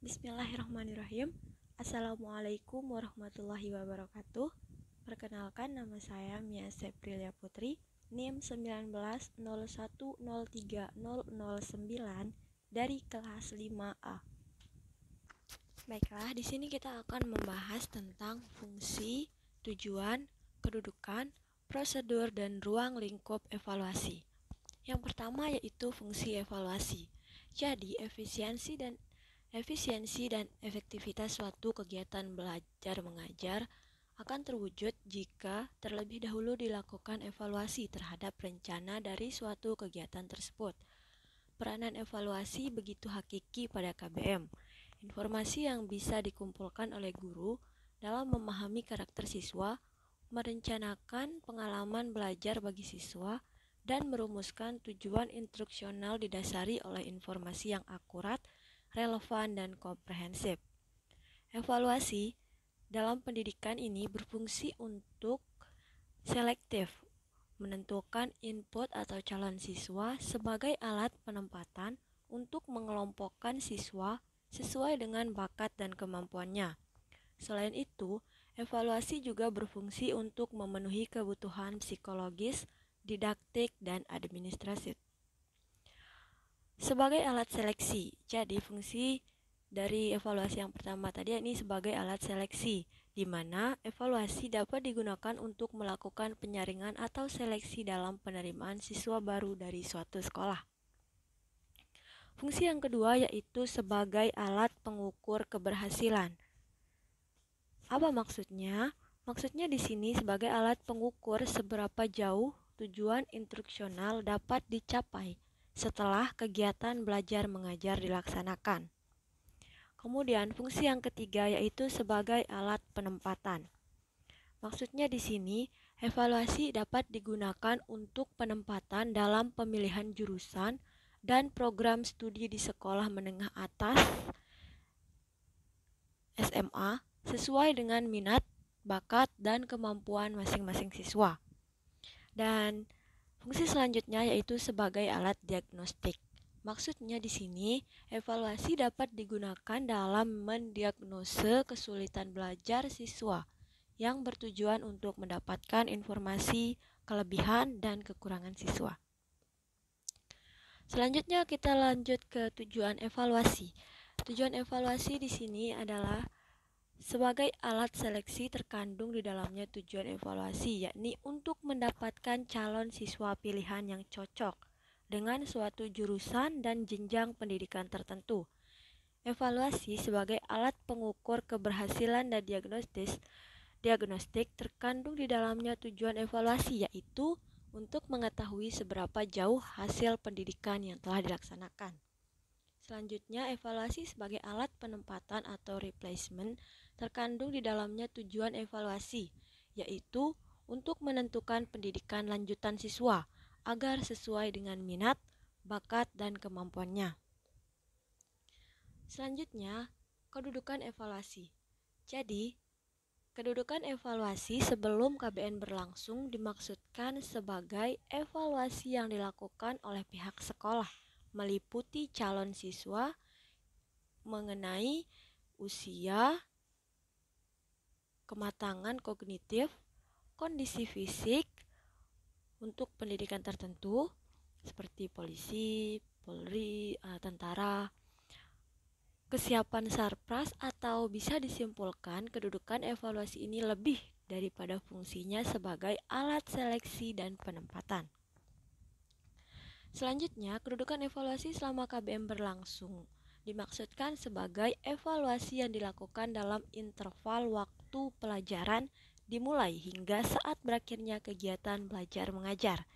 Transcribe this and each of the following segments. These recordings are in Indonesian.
Bismillahirrahmanirrahim. Assalamualaikum warahmatullahi wabarakatuh. Perkenalkan, nama saya Mia Seprilia Putri, NIM 1901030009 dari kelas 5A. Baiklah, di sini kita akan membahas tentang fungsi, tujuan, kedudukan, prosedur, dan ruang lingkup evaluasi. Yang pertama yaitu fungsi evaluasi. Jadi, efisiensi dan efektivitas suatu kegiatan belajar mengajar akan terwujud jika terlebih dahulu dilakukan evaluasi terhadap rencana dari suatu kegiatan tersebut. Peranan evaluasi begitu hakiki pada KBM. Informasi yang bisa dikumpulkan oleh guru dalam memahami karakter siswa, merencanakan pengalaman belajar bagi siswa, dan merumuskan tujuan instruksional didasari oleh informasi yang akurat, relevan, dan komprehensif. Evaluasi dalam pendidikan ini berfungsi untuk selektif, menentukan input atau calon siswa sebagai alat penempatan untuk mengelompokkan siswa sesuai dengan bakat dan kemampuannya. Selain itu, evaluasi juga berfungsi untuk memenuhi kebutuhan psikologis, didaktik, dan administratif. Sebagai alat seleksi, jadi fungsi dari evaluasi yang pertama tadi ini sebagai alat seleksi, di mana evaluasi dapat digunakan untuk melakukan penyaringan atau seleksi dalam penerimaan siswa baru dari suatu sekolah. Fungsi yang kedua yaitu sebagai alat pengukur keberhasilan. Apa maksudnya? Maksudnya di sini sebagai alat pengukur seberapa jauh tujuan instruksional dapat dicapai setelah kegiatan belajar mengajar dilaksanakan. Kemudian fungsi yang ketiga yaitu sebagai alat penempatan. Maksudnya di sini evaluasi dapat digunakan untuk penempatan dalam pemilihan jurusan dan program studi di sekolah menengah atas SMA sesuai dengan minat, bakat, dan kemampuan masing-masing siswa. Dan fungsi selanjutnya yaitu sebagai alat diagnostik. Maksudnya di sini, evaluasi dapat digunakan dalam mendiagnose kesulitan belajar siswa yang bertujuan untuk mendapatkan informasi, kelebihan, dan kekurangan siswa. Selanjutnya kita lanjut ke tujuan evaluasi. Tujuan evaluasi di sini adalah sebagai alat seleksi terkandung di dalamnya tujuan evaluasi, yakni untuk mendapatkan calon siswa pilihan yang cocok dengan suatu jurusan dan jenjang pendidikan tertentu. Evaluasi sebagai alat pengukur keberhasilan dan diagnostik terkandung di dalamnya tujuan evaluasi, yaitu untuk mengetahui seberapa jauh hasil pendidikan yang telah dilaksanakan. Selanjutnya, evaluasi sebagai alat penempatan atau replacement terkandung di dalamnya tujuan evaluasi, yaitu untuk menentukan pendidikan lanjutan siswa agar sesuai dengan minat, bakat, dan kemampuannya. Selanjutnya, kedudukan evaluasi. Jadi, kedudukan evaluasi sebelum KBN berlangsung dimaksudkan sebagai evaluasi yang dilakukan oleh pihak sekolah, meliputi calon siswa mengenai usia, kematangan kognitif, kondisi fisik untuk pendidikan tertentu seperti polisi, polri, tentara, kesiapan sarpras, atau bisa disimpulkan kedudukan evaluasi ini lebih daripada fungsinya sebagai alat seleksi dan penempatan. Selanjutnya, kedudukan evaluasi selama KBM berlangsung dimaksudkan sebagai evaluasi yang dilakukan dalam interval waktu pelajaran dimulai hingga saat berakhirnya kegiatan belajar mengajar.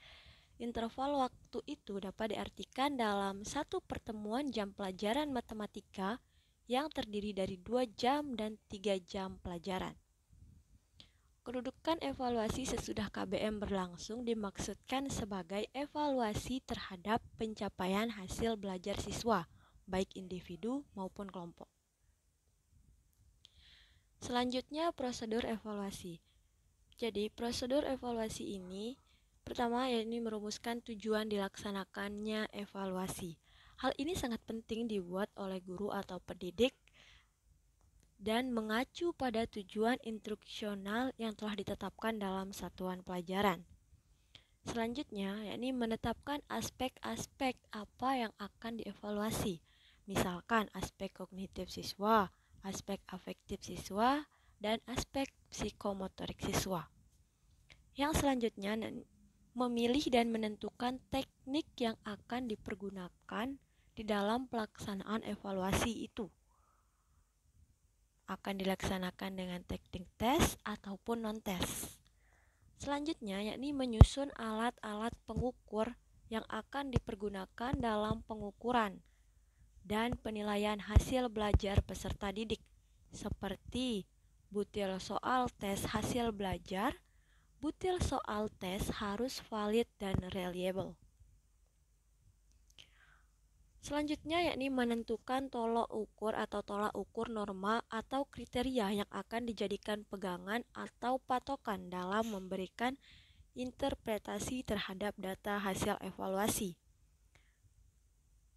Interval waktu itu dapat diartikan dalam satu pertemuan jam pelajaran matematika yang terdiri dari 2 jam dan 3 jam pelajaran. Kedudukan evaluasi sesudah KBM berlangsung dimaksudkan sebagai evaluasi terhadap pencapaian hasil belajar siswa, baik individu maupun kelompok. Selanjutnya, prosedur evaluasi. Jadi, prosedur evaluasi ini pertama yakni merumuskan tujuan dilaksanakannya evaluasi. Hal ini sangat penting dibuat oleh guru atau pendidik dan mengacu pada tujuan instruksional yang telah ditetapkan dalam satuan pelajaran. Selanjutnya, yakni menetapkan aspek-aspek apa yang akan dievaluasi. Misalkan aspek kognitif siswa, aspek afektif siswa, dan aspek psikomotorik siswa. Yang selanjutnya, memilih dan menentukan teknik yang akan dipergunakan di dalam pelaksanaan evaluasi itu. Akan dilaksanakan dengan teknik tes ataupun non-tes. Selanjutnya, yakni menyusun alat-alat pengukur yang akan dipergunakan dalam pengukuran dan penilaian hasil belajar peserta didik, seperti butil soal tes hasil belajar. Butil soal tes harus valid dan reliable. Selanjutnya, yakni menentukan tolok ukur atau tolak ukur norma atau kriteria yang akan dijadikan pegangan atau patokan dalam memberikan interpretasi terhadap data hasil evaluasi.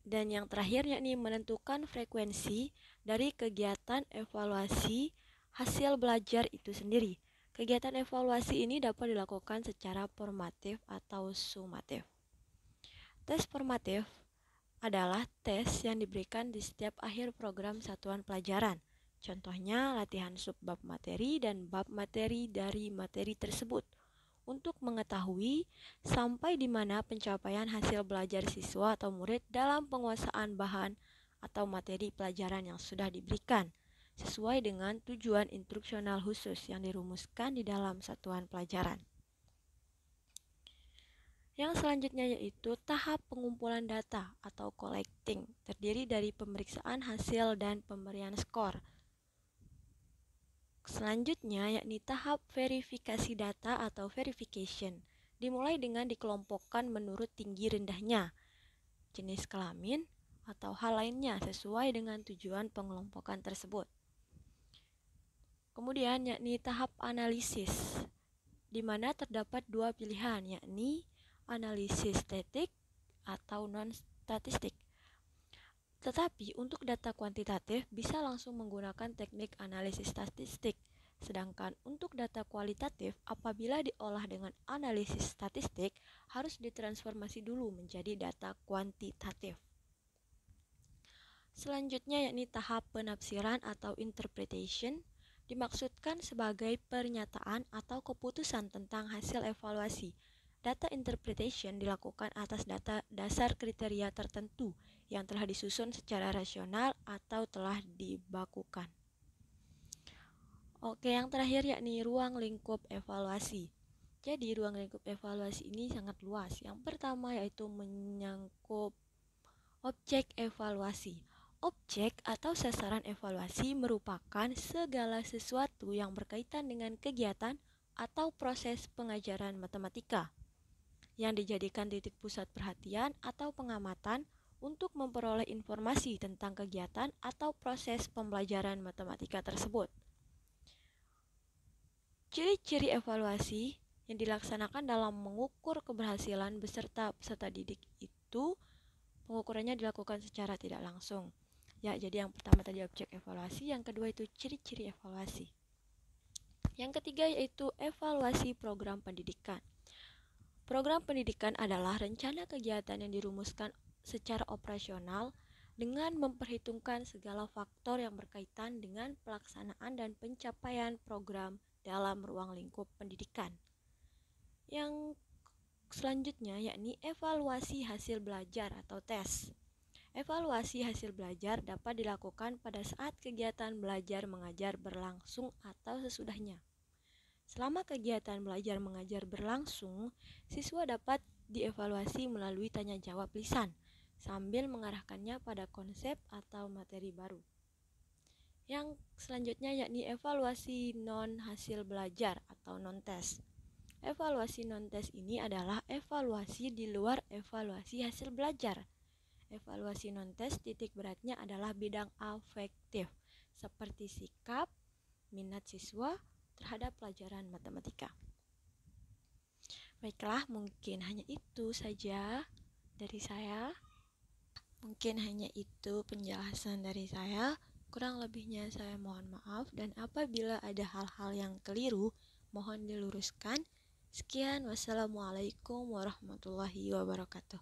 Dan yang terakhir, yakni menentukan frekuensi dari kegiatan evaluasi hasil belajar itu sendiri. Kegiatan evaluasi ini dapat dilakukan secara formatif atau sumatif. Tes formatif adalah tes yang diberikan di setiap akhir program satuan pelajaran. Contohnya latihan subbab materi dan bab materi dari materi tersebut untuk mengetahui sampai di mana pencapaian hasil belajar siswa atau murid dalam penguasaan bahan atau materi pelajaran yang sudah diberikan sesuai dengan tujuan instruksional khusus yang dirumuskan di dalam satuan pelajaran. Yang selanjutnya yaitu tahap pengumpulan data atau collecting, terdiri dari pemeriksaan hasil dan pemberian skor. Selanjutnya yakni tahap verifikasi data atau verification, dimulai dengan dikelompokkan menurut tinggi rendahnya, jenis kelamin, atau hal lainnya sesuai dengan tujuan pengelompokan tersebut. Kemudian yakni tahap analisis, di mana terdapat dua pilihan, yakni analisis statik atau non-statistik. Tetapi untuk data kuantitatif bisa langsung menggunakan teknik analisis statistik. Sedangkan untuk data kualitatif apabila diolah dengan analisis statistik harus ditransformasi dulu menjadi data kuantitatif. Selanjutnya yakni tahap penafsiran atau interpretation, dimaksudkan sebagai pernyataan atau keputusan tentang hasil evaluasi. Data interpretation dilakukan atas dasar kriteria tertentu yang telah disusun secara rasional atau telah dibakukan. Oke, yang terakhir yakni ruang lingkup evaluasi. Jadi ruang lingkup evaluasi ini sangat luas. Yang pertama yaitu menyangkut objek evaluasi. Objek atau sasaran evaluasi merupakan segala sesuatu yang berkaitan dengan kegiatan atau proses pengajaran matematika yang dijadikan titik pusat perhatian atau pengamatan untuk memperoleh informasi tentang kegiatan atau proses pembelajaran matematika tersebut. Ciri-ciri evaluasi yang dilaksanakan dalam mengukur keberhasilan peserta didik itu, pengukurannya dilakukan secara tidak langsung. Ya, jadi yang pertama tadi objek evaluasi, yang kedua itu ciri-ciri evaluasi. Yang ketiga yaitu evaluasi program pendidikan. Program pendidikan adalah rencana kegiatan yang dirumuskan secara operasional dengan memperhitungkan segala faktor yang berkaitan dengan pelaksanaan dan pencapaian program dalam ruang lingkup pendidikan. Yang selanjutnya yakni evaluasi hasil belajar atau tes. Evaluasi hasil belajar dapat dilakukan pada saat kegiatan belajar mengajar berlangsung atau sesudahnya. Selama kegiatan belajar mengajar berlangsung, siswa dapat dievaluasi melalui tanya jawab lisan sambil mengarahkannya pada konsep atau materi baru. Yang selanjutnya yakni evaluasi non-hasil belajar atau non-tes. Evaluasi non-tes ini adalah evaluasi di luar evaluasi hasil belajar. Evaluasi non-tes titik beratnya adalah bidang afektif, seperti sikap, minat siswa terhadap pelajaran matematika. Baiklah, mungkin hanya itu saja dari saya. Mungkin hanya itu penjelasan dari saya. Kurang lebihnya saya mohon maaf dan apabila ada hal-hal yang keliru, mohon diluruskan. Sekian, wassalamualaikum warahmatullahi wabarakatuh.